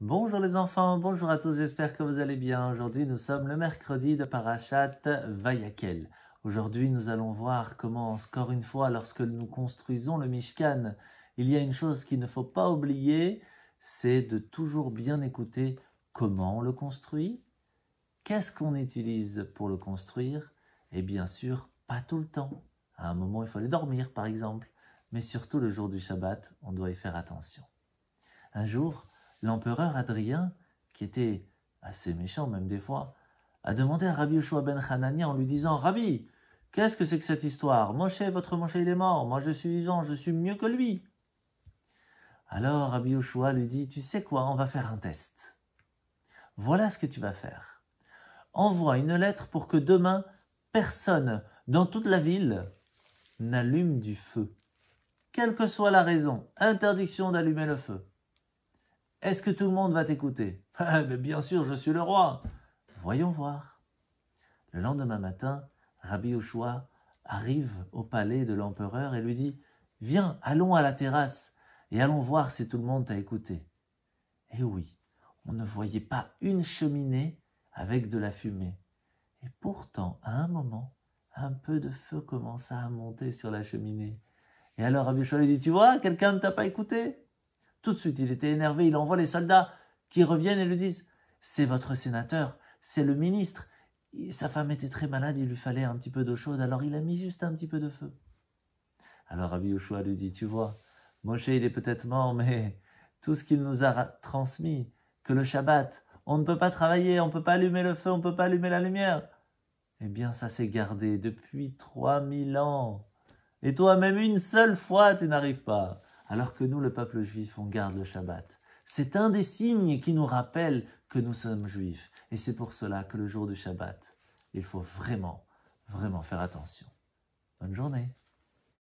Bonjour les enfants, bonjour à tous, j'espère que vous allez bien. Aujourd'hui, nous sommes le mercredi de Parashat Vayakel. Aujourd'hui, nous allons voir comment, encore une fois, lorsque nous construisons le Mishkan, il y a une chose qu'il ne faut pas oublier, c'est de toujours bien écouter comment on le construit, qu'est-ce qu'on utilise pour le construire, et bien sûr, pas tout le temps. À un moment, il faut aller dormir, par exemple, mais surtout le jour du Shabbat, on doit y faire attention. Un jour, l'empereur Adrien, qui était assez méchant même des fois, a demandé à Rabbi Yoshua ben Hanania en lui disant « Rabbi, qu'est-ce que c'est que cette histoire? Votre Moshe il est mort, moi je suis vivant, je suis mieux que lui. » Alors Rabbi Yoshua lui dit « Tu sais quoi, on va faire un test. Voilà ce que tu vas faire. Envoie une lettre pour que demain, personne dans toute la ville n'allume du feu. Quelle que soit la raison, interdiction d'allumer le feu. Est-ce que tout le monde va t'écouter? Mais bien sûr, je suis le roi. Voyons voir. » Le lendemain matin, Rabbi Yoshua arrive au palais de l'empereur et lui dit « Viens, allons à la terrasse et allons voir si tout le monde t'a écouté. » Et oui, on ne voyait pas une cheminée avec de la fumée. Et pourtant, à un moment, un peu de feu commença à monter sur la cheminée. Et alors Rabbi Yoshua lui dit « Tu vois, quelqu'un ne t'a pas écouté ?» Tout de suite, il était énervé, il envoie les soldats qui reviennent et lui disent « C'est votre sénateur, c'est le ministre. » Sa femme était très malade, il lui fallait un petit peu d'eau chaude, alors il a mis juste un petit peu de feu. Alors Rabbi Yoshua lui dit « Tu vois, Moshe il est peut-être mort, mais tout ce qu'il nous a transmis, que le Shabbat, on ne peut pas travailler, on ne peut pas allumer le feu, on ne peut pas allumer la lumière. Eh bien ça s'est gardé depuis 3000 ans. Et toi, même une seule fois, tu n'arrives pas. » Alors que nous, le peuple juif, on garde le Shabbat. C'est un des signes qui nous rappelle que nous sommes juifs. Et c'est pour cela que le jour du Shabbat, il faut vraiment, vraiment faire attention. Bonne journée.